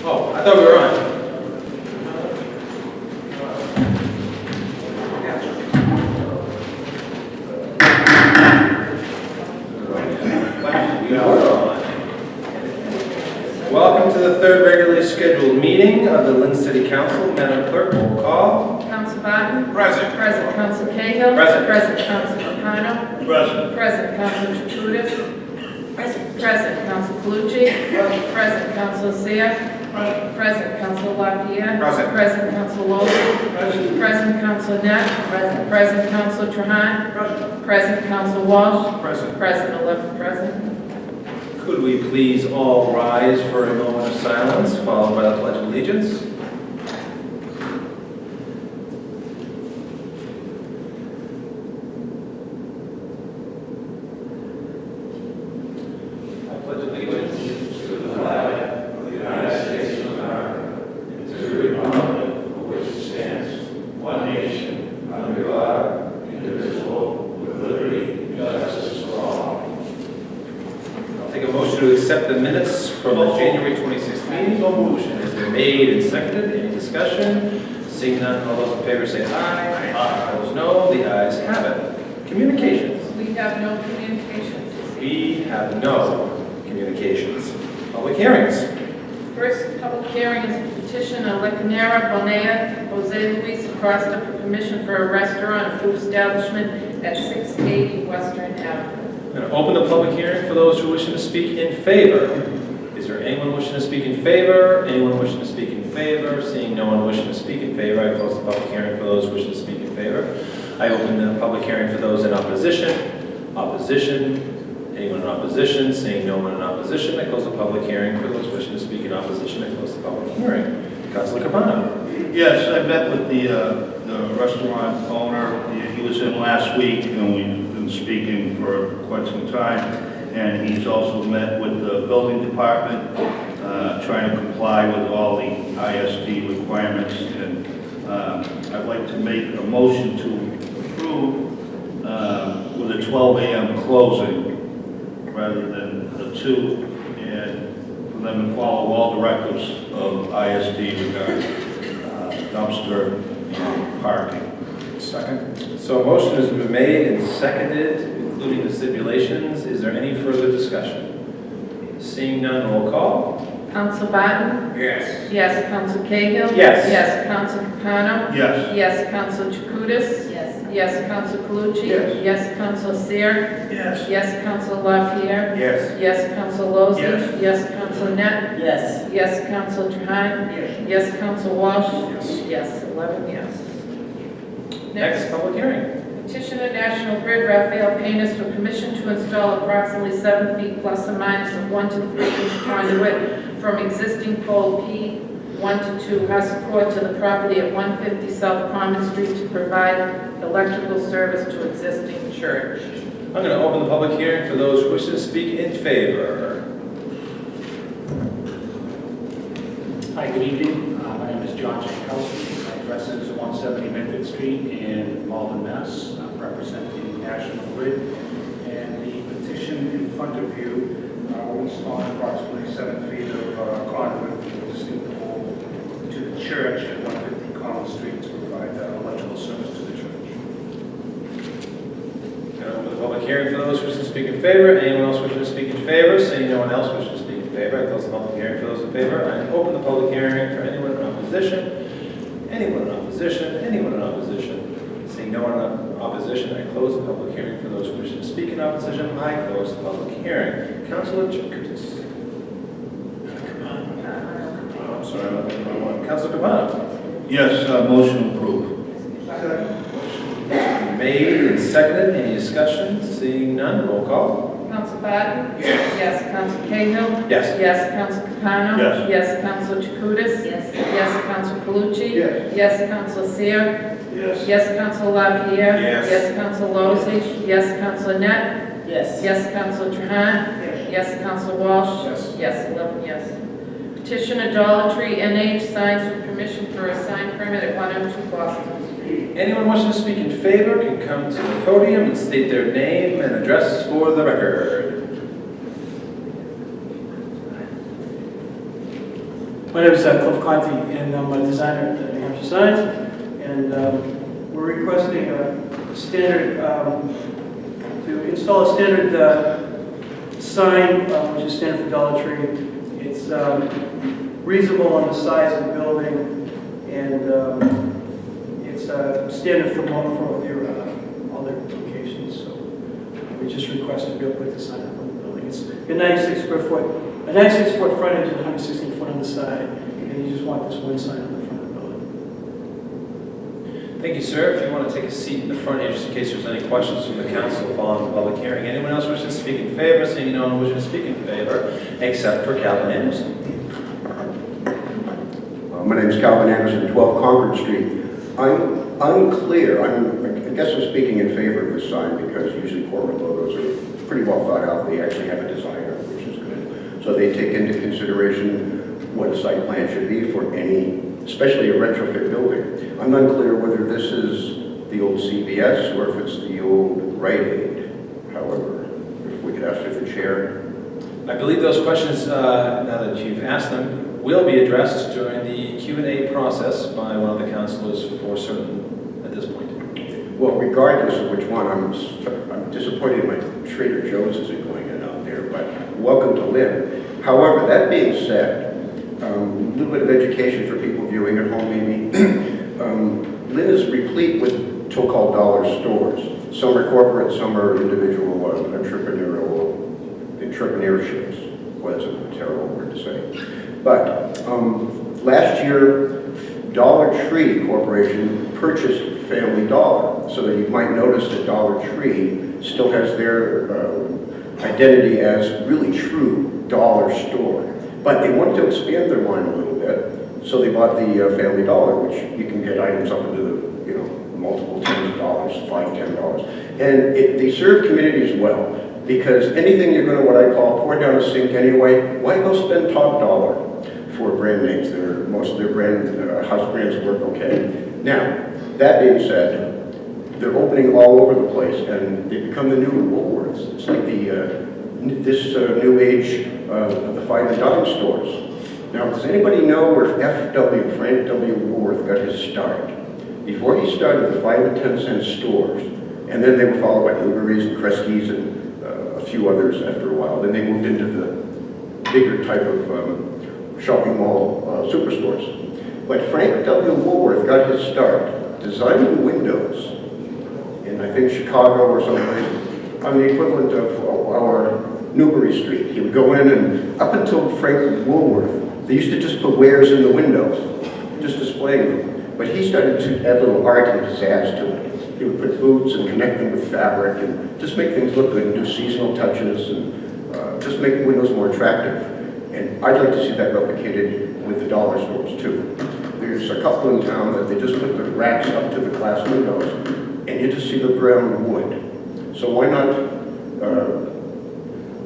Oh, I thought we were on. Welcome to the third regularly scheduled meeting of the Lynn City Council. Madam Clerk, roll call. Council Barton? Present. Present. Council Cahill? Present. Present. Council Capano? Present. Present. Council Jacutis? Present. Present. Council Calucci? Present. Council Seer? Present. Council LaPierre? Present. Present. Council Lozey? Present. Present. Council Net? Present. Present. Council Trahan? Present. Present. Council Walsh? Present. Present. 11 present. Could we please all rise for a moment of silence, followed by the Pledge of Allegiance? I pledge allegiance to the flag of the United States of America and to the republic for which it stands, one nation, under God, indivisible, with liberty and justice for all. I'll take a motion to accept the minutes from the January 26th meeting. Motion has been made and seconded. Any discussion? Seeing none, all those in favor say aye. Aye. Opposed, no. The ayes have it. Communications. We have no communications. We have no communications. Public hearings. First public hearing is the petition of Lecanera Bonea Jose Luis Acosta for permission for a restaurant and food establishment at 680 Western Avenue. I'm going to open the public hearing for those who wish to speak in favor. Is there anyone wishing to speak in favor? Anyone wishing to speak in favor? Seeing no one wishing to speak in favor, I close the public hearing for those wishing to speak in favor. I open the public hearing for those in opposition. Opposition. Anyone in opposition? Seeing no one in opposition, I close the public hearing for those wishing to speak in opposition. I close the public hearing. Councilor Capano. Yes, I met with the restaurant owner. He was in last week, and we've been speaking for quite some time. And he's also met with the building department, trying to comply with all the ISD requirements. And I'd like to make a motion to approve with a 12 a.m. closing rather than the 2, and for them to follow all directives of ISD regarding dumpster and parking. Second. So a motion has been made and seconded, including the stipulations. Is there any further discussion? Seeing none, roll call. Council Barton? Yes. Yes. Council Cahill? Yes. Yes. Council Capano? Yes. Yes. Council Jacutis? Yes. Yes. Council Calucci? Yes. Yes. Council Seer? Yes. Yes. Council LaPierre? Yes. Yes. Council Lozey? Yes. Yes. Council Net? Yes. Yes. Council Trahan? Yes. Yes. Council Walsh? Yes. Yes. 11 yes. Next public hearing. Petitioner National Grid Raphael Paintis for permission to install approximately 7 feet plus or minus of 1 to 3 inch conduit from existing pole P 1 to 2 house support to the property at 150 South Common Street to provide electrical service to existing church. I'm going to open the public hearing for those who wish to speak in favor. Hi, good evening. My name is John Jankowski. My address is 170 Medford Street in Malden, Mass. I'm representing National Grid. And the petition in front of you will install approximately 7 feet of conduit from the existing pole to the church at 150 Common Street to provide electrical service to the church. I'm going to open the public hearing for those who wish to speak in favor. Anyone else wishing to speak in favor? Seeing no one else wishing to speak in favor, I close the public hearing for those in favor. I open the public hearing for anyone in opposition. Anyone in opposition? Anyone in opposition? Seeing no one in opposition, I close the public hearing for those who wish to speak in opposition. I close the public hearing. Councilor Jacutis. I'm sorry, I'm not the wrong one. Councilor Capano. Yes, motion approved. Made and seconded. Any discussion? Seeing none, roll call. Council Barton? Yes. Council Cahill? Yes. Yes. Council Capano? Yes. Yes. Council Jacutis? Yes. Yes. Council Calucci? Yes. Yes. Council Seer? Yes. Yes. Council LaPierre? Yes. Yes. Council Lozey? Yes. Council Net? Yes. Yes. Council Trahan? Yes. Council Walsh? Yes. Yes. 11 yes. Petition Idolatry NH signs for permission for a sign permit at 102 Boston Street. Anyone wishing to speak in favor can come to the podium and state their name and address for the record. My name is Cliff Conti, and I'm a designer at New Hampshire Signs. And we're requesting a standard, to install a standard sign, which is standard for Dollar Tree. It's reasonable on the size of the building, and it's standard for all their locations. So we just requested to be able to put the sign up on the building. It's a 96 foot frontage and 116 foot on the side, and you just want this one sign on the front of the building. Thank you, sir. If you want to take a seat in the front here, just in case there's any questions from the council following the public hearing. Anyone else wishing to speak in favor? Seeing no one wishing to speak in favor, except for Calvin Anderson. My name is Calvin Anderson, 12 Concord Street. I'm unclear. I guess I'm speaking in favor of this sign because usually corporate logos are pretty well thought out. They actually have a designer, which is good. So they take into consideration what a site plan should be for any, especially a retrofit building. I'm unclear whether this is the old CVS or if it's the old Rite Aid. However, if we could ask for the chair. I believe those questions, now that you've asked them, will be addressed during the Q&A process by one of the councilors for certain at this point. Well, regardless of which one, I'm disappointed my Trader Joe's isn't going in out there, but welcome to Lynn. However, that being said, a little bit of education for people viewing at home maybe. Lynn is replete with so-called dollar stores. Some are corporate, some are individual entrepreneurships. Well, that's a terrible word to say. But last year, Dollar Tree Corporation purchased Family Dollar, so that you might notice that Dollar Tree still has their identity as really true dollar store. But they wanted to expand their line a little bit, so they bought the Family Dollar, which you can get items up into the, multiple tens of dollars, $5, $10. And they serve communities well, because anything you're going to, what I call, pour down a sink anyway, why go spend top dollar for brand names? Most of their house brands work okay. Now, that being said, they're opening all over the place, and they become the new Woolworths. It's like this new age of the fine and dime stores. Now, does anybody know where Frank W. Woolworth got his start? Before he started the 5 and 10 cent stores, and then they were followed by Newberry's and Kresge's and a few others after a while. Then they moved into the bigger type of shopping mall superstores. But Frank W. Woolworth got his start designing windows in, I think, Chicago or someplace, on the equivalent of our Newbury Street. He would go in, and up until Frank Woolworth, they used to just put wares in the windows, just displaying them. But he started to add little art and pizzazz to it. He would put boots and connect them with fabric and just make things look good and do seasonal touches and just make windows more attractive. And I'd like to see that replicated with the dollar stores too. There's a couple in town that they just put the racks up to the glass windows and you just see the brown wood. So why not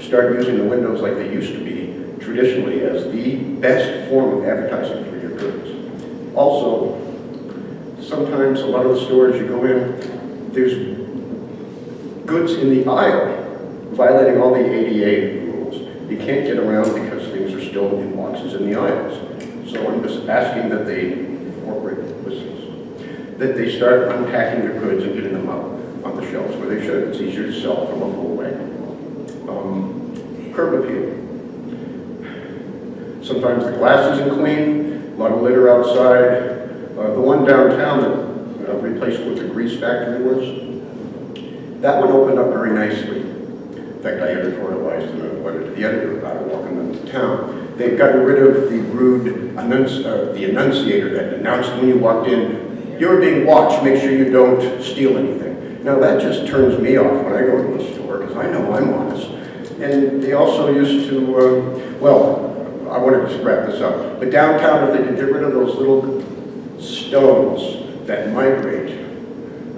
start using the windows like they used to be traditionally as the best form of advertising for your goods. Also, sometimes a lot of the stores you go in, there's goods in the aisle violating all the ADA rules. You can't get around because things are still in boxes in the aisles. So I'm just asking that that they start unpacking their goods and getting them up on the shelves where they should. It's easier to sell from a full wagon. Curb appeal. Sometimes the glass isn't clean, a lot of litter outside. The one downtown that replaced what the grease factory was, that one opened up very nicely. In fact, I editorialized in a letter to the editor about it, welcoming them to town. They've gotten rid of the rude the annunciator that announced when you walked in, you're being watched, make sure you don't steal anything. Now that just turns me off when I go to a store, because I know I'm honest. And they also used to, I wanted to wrap this up, but downtown, if they could get rid of those little stones that migrate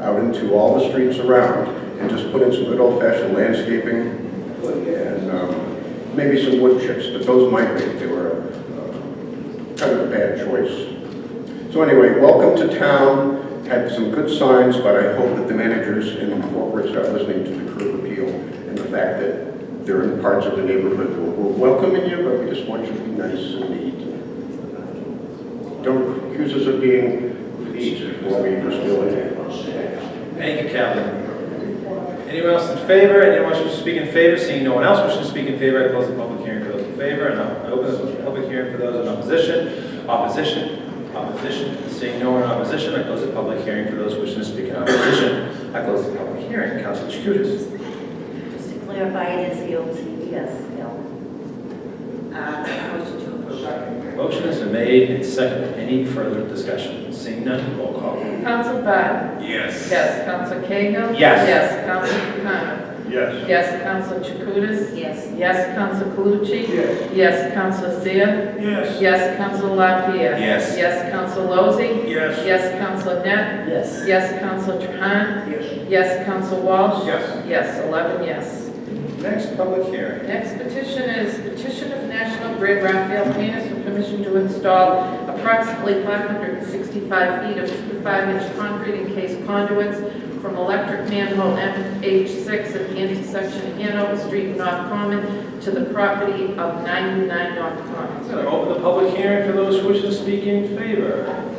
out into all the streets around and just put in some good old-fashioned landscaping and maybe some wood chips, but those migrate. They were kind of a bad choice. So anyway, welcome to town. Had some good signs, but I hope that the managers and the corporate start listening to the curb appeal and the fact that there are parts of the neighborhood where we're welcoming you, but we just want you to be nice and neat. accused us of being thieves before we even steal it. Thank you, Calvin. Anyone else in favor? Anyone wishing to speak in favor? Seeing no one else wishing to speak in favor, I close the public hearing for those in favor, and I open the public hearing for those in opposition. Opposition. Seeing no one in opposition, I close the public hearing for those wishing to speak in opposition. I close the public hearing. Councilor Chakoudas. Just to clarify, it is the OCDS bill. Motion to approve. Motion has been made and seconded. Any further discussion? Seeing none, roll call. Council Barton? Yes. Yes. Council Cahill? Yes. Yes. Council Capano? Yes. Yes. Council Chakoudas? Yes. Yes. Council Calucci? Yes. Yes. Council Seer? Yes. Yes. Council LaPierre? Yes. Yes. Council Lozey? Yes. Yes. Council Net? Yes. Yes. Council Trahan? Yes. Yes. Council Walsh? Yes. Yes. 11 yes. Next public hearing. Next petition is petition of National Grid Raphael Paintis for permission to install approximately 565 feet of 5-inch concrete encased conduits from electric manhole MH6 at the intersection Hanover Street, North Common, to the property of 99 North I'm Common. going to open the public hearing for those who wish to speak in favor.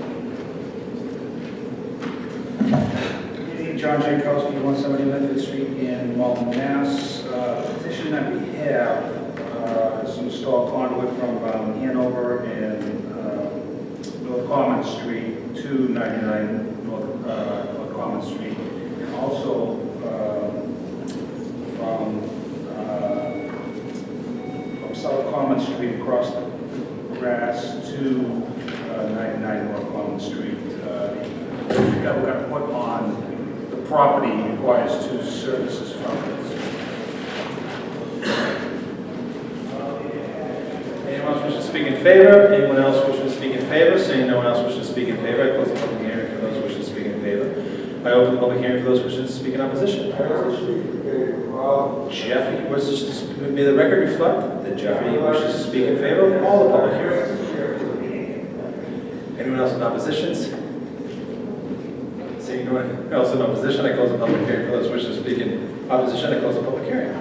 John Jankowski, 170 Medford Street in Malden, Mass. Petition that we have is to install conduit from Hanover and North Common Street to 99 North Common Street, and also from South Common Street across the grass to 99 North Common Street. That we're going to put on the property requires 2 services from it. Anyone else wishing to speak in favor? Anyone else wishing to speak in favor? Seeing no one else wishing to speak in favor, I close the public hearing for those wishing to speak in favor. I open the public hearing for those wishing to speak in opposition. Jeffrey wishes to, may the record reflect that Jeffrey wishes to speak in favor of all the public hearings. Anyone else in opposition? Seeing no one else in opposition, I close the public hearing for those wishing to speak in opposition. I close the public hearing.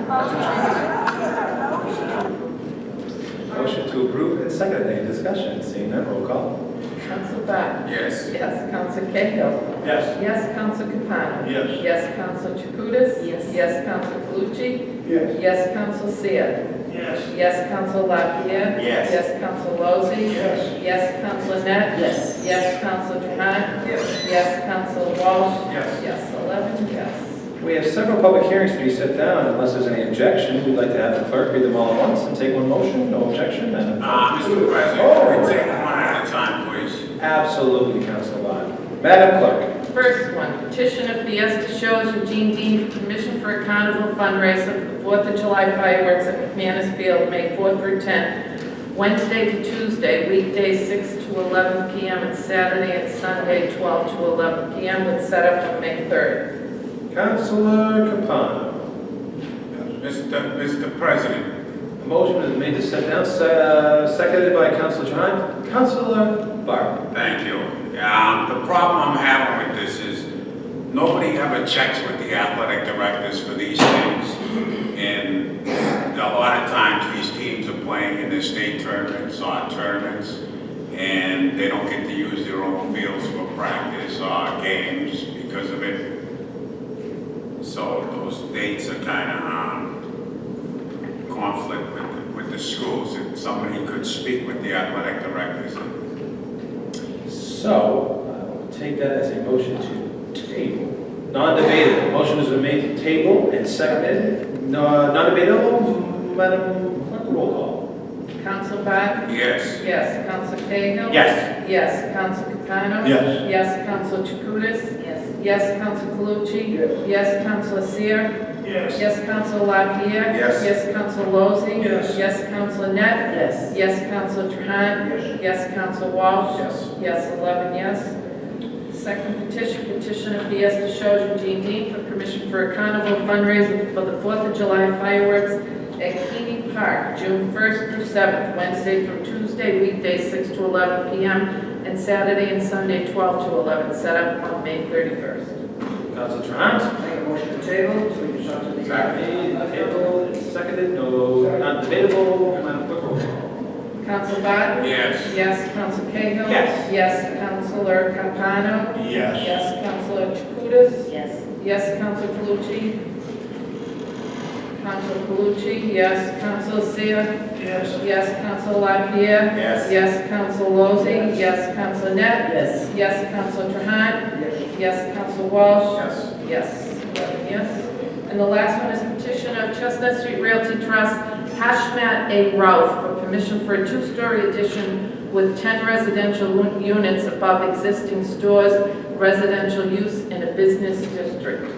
Motion to approve and second. Any discussion? Seeing none, roll call. Council Barton? Yes. Yes. Council Cahill? Yes. Yes. Council Capano? Yes. Yes. Council Chakoudas? Yes. Yes. Council Calucci? Yes. Yes. Council Seer? Yes. Yes. Council LaPierre? Yes. Yes. Council Lozey? Yes. Yes. Council Net? Yes. Yes. Council Trahan? Yes. Yes. Council Walsh? Yes. Yes. 11 yes. We have several public hearings to be set down. Unless there's any objection, we'd like to have the clerk read them all at once and take one motion. No objection, Madam Clerk. Mr. President, can we take them one at a time, please? Absolutely, Councilor Lyon. Madam Clerk. First one, petition of Fiesta Shows Eugene Dean for permission for a carnival fundraiser for the 4th of July fireworks at McManus Field, May 4th through 10th, Wednesday to Tuesday, weekdays 6 to 11 p.m. and Saturday and Sunday 12 to 11 p.m. with setup on May 3rd. Councilor Capano. Mr. President, A motion is made to set down, seconded by Councilor Trahan. Councilor Barton. thank you. The problem I'm having with this is nobody ever checks with the athletic directors for these things. And a lot of times these teams are playing in their state tournaments or tournaments, and they don't get to use their own fields for practice or games because of it. So those dates are kind of conflict with the schools. If somebody could speak with the athletic directors. So, I'll take that as a motion to table. Non-debatable. Motion has been made to table and seconded. Non-debatable, Madam Clerk, roll call. Council Barton? Yes. Yes. Council Cahill? Yes. Yes. Council Capano? Yes. Yes. Council Chakoudas? Yes. Yes. Council Calucci? Yes. Yes. Council Seer? Yes. Yes. Council LaPierre? Yes. Yes. Council Lozey? Yes. Yes. Council Net? Yes. Yes. Council Trahan? Yes. Yes. Council Walsh? Yes. Yes. 11 yes. Second petition, petition of Fiesta Shows Eugene Dean for permission for a carnival fundraiser for the 4th of July fireworks at Keeney Park, June 1st through 7th, Wednesday through Tuesday, weekdays 6 to 11 p.m., and Saturday and Sunday 12 to 11, set up on May 31st. Councilor Trahan. Make a motion to table to reach out to the. Made, table, and seconded. No, non-debatable. Madam Clerk, roll call. Counsel Barton? Yes. Yes. Counsel Cahill? Yes. Yes. Counselor Capano? Yes. Yes. Counselor Chakutis? Yes. Yes. Counsel Calucci? Counsel Calucci, yes. Counsel Seer? Yes. Yes. Counsel LaPierre? Yes. Yes. Counsel Lozey? Yes. Counsel Net? Yes. Yes. Counsel Trahan? Yes. Counsel Walsh? Yes. Yes. 11 yes. And the last one is petition of Chestnut Street Realty Trust, Hashmat A. Ralph, for permission for a two-story addition with 10 residential units above existing stores, residential use in a business district.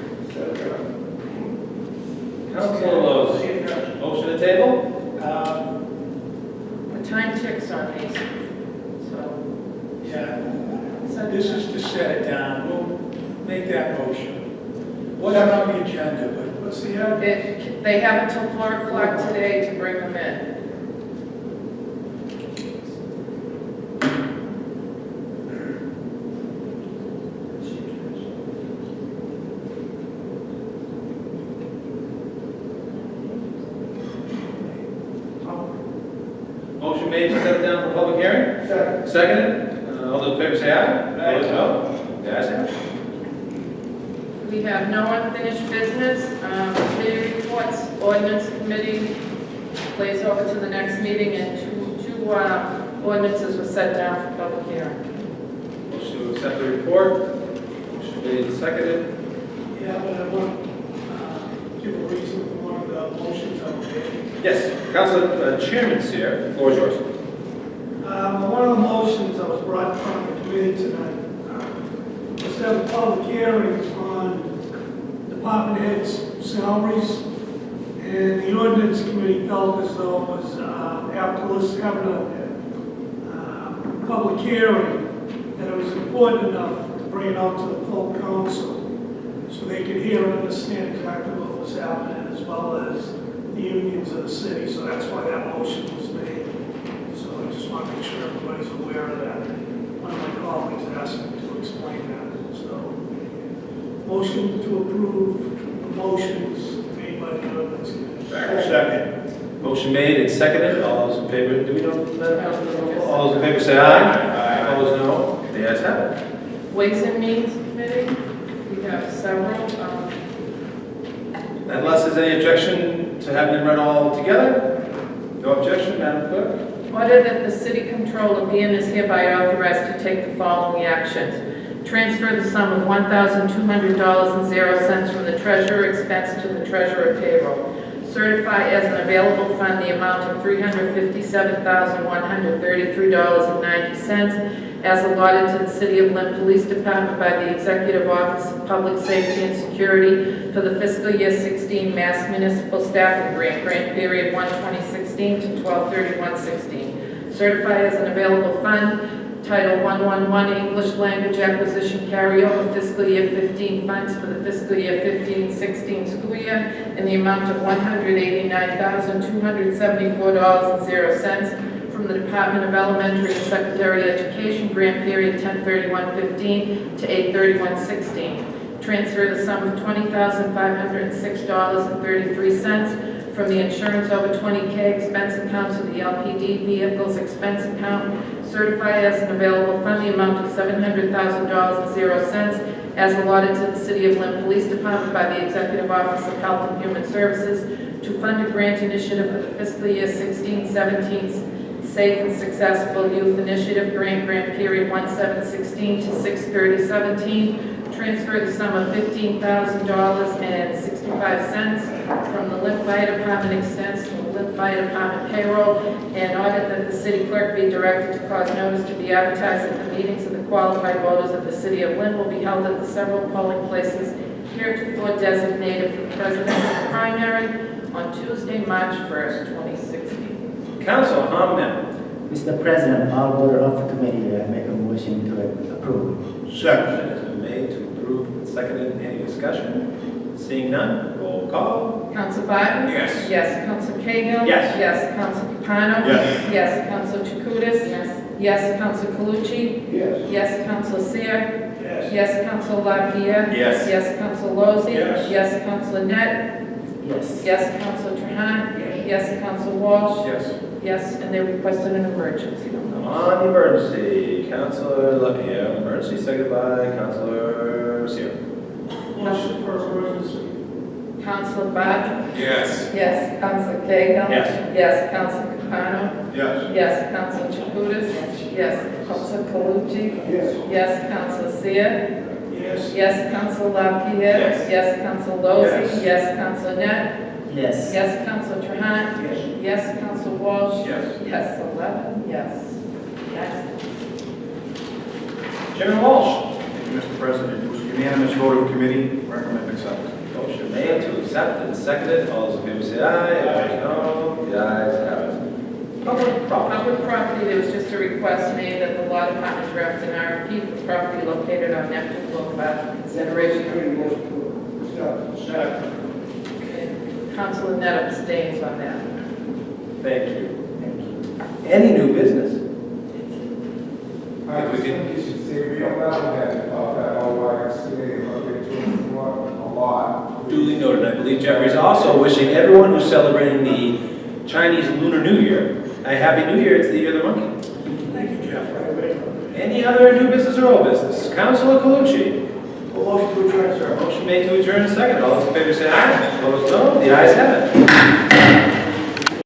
Councilor Lozey, motion to table? The time ticks on these, so. Yeah, this is to set it down. We'll make that motion. Wasn't on the agenda, but let's see how. They have until 4 o'clock today to bring them in. Motion made to set it down for public hearing? Second. Seconded? All those in favor say aye. Opposed, no. The ayes have it. We have no unfinished business. Committee reports, ordinance committee plays over to the next meeting, and two ordinances were set down for public hearing. Motion to accept the report. Motion made and seconded. Yeah, but I want to give a reason for one of the motions I made. Yes, Councilor Chairman's here. The floor is yours. One of the motions that was brought in front of the committee tonight was to have a public hearing on department heads' salaries. And the ordinance committee felt as though it was, after us having a public hearing, that it was important enough to bring it out to the full council so they could hear and understand exactly what was happening, as well as the unions of the city. So that's why that motion was made. So I just want to make sure everybody's aware of that. One of my colleagues asked me to explain that. So, motion to approve the motions made by the ordinance committee. Second. Motion made and seconded. All those in favor, do we know that? All those in favor say aye. Opposed, no. The ayes have it. Ways and Means Committee, we have several. Unless there's any objection to having them read all together? No objection, Madam Clerk? Order that the city controller be and is hereby authorized to take the following actions. Transfer the sum of $1,200.00 from the treasurer expense to the treasurer payroll. Certify as an available fund the amount of $357,133.90 as allotted to the City of Lynn Police Department by the Executive Office of Public Safety and Security for the fiscal year 16 Mass Municipal Staffing Grant period 1/2016 to 12/31/16. Certify as an available fund Title 111 English Language Acquisition Carryover Fiscal Year 15 funds for the fiscal year 15-16 school year in the amount of $189,274.00 from the Department of Elementary and Secondary Education grant period 10/31/15 to 8/31/16. Transfer the sum of $20,506.33 from the insurance over 20K expense account to the LPD vehicles expense account. Certify as an available fund the amount of $700,000.00 as allotted to the City of Lynn Police Department by the Executive Office of Health and Human Services to fund a grant initiative for the fiscal year 16-17 Safe and Successful Youth Initiative grant period 1/7/16 to 6/30/17. Transfer the sum of $15,000.65 from the Lynn Fire Department expense to the Lynn Fire Department payroll, and order that the city clerk be directed to cause notice to be advertised at the meetings of the qualified voters of the City of Lynn will be held at the several polling places heretofore designated for the presidential primary on Tuesday, March 1st, 2016. Council Hamdan. Mr. President, all order of the committee, I make a motion to approve. Second. Motion has been made to approve and seconded. Any discussion? Seeing none, roll call. Counsel Barton? Yes. Yes. Counsel Cahill? Yes. Yes. Counsel Capano? Yes. Yes. Counsel Chakutis? Yes. Yes. Counsel Calucci? Yes. Yes. Counsel Seer? Yes. Yes. Counsel LaPierre? Yes. Yes. Counsel Lozey? Yes. Yes. Counsel Net? Yes. Yes. Counsel Trahan? Yes. Counsel Walsh? Yes. Yes, and they requested an emergency. On the emergency, Councilor Lapierre, on emergency, seconded by Councilor Seer. Motion for emergency. Councilor Barton? Yes. Yes. Councilor Cahill? Yes. Yes. Councilor Capano? Yes. Yes. Councilor Jacutis? Yes. Councilor Calucci? Yes. Yes. Councilor Seer? Yes. Yes. Councilor Lapierre? Yes. Yes. Councilor Lozey? Yes. Yes. Councilor Net? Yes. Yes. Councilor Trahan? Yes. Yes. Councilor Walsh? Yes. Yes. 11, yes. Yes. Chairman Walsh. Thank you, Mr. President. It was a unanimous vote of committee. Recommend acceptance. Motion made to accept and seconded. All those in favor say aye. Opposed, no. The ayes have it. Public property. Public property, there was just a request made that the law department draft an RFP for property located on Neptune Boulevard for consideration. Councilor Net abstains on that. Thank you. Any new business? I just think you should say real loud that whole YMCA, a lot. Duly noted. I believe Jeffrey's also wishing everyone who's celebrating the Chinese Lunar New Year a Happy New Year. It's the year of the monkey. Thank you, Jeff. Any other new business or old business? Councilor Calucci. Motion to adjourn, sir. Motion made to adjourn, second. All those in favor say aye. Opposed, no. The ayes have it.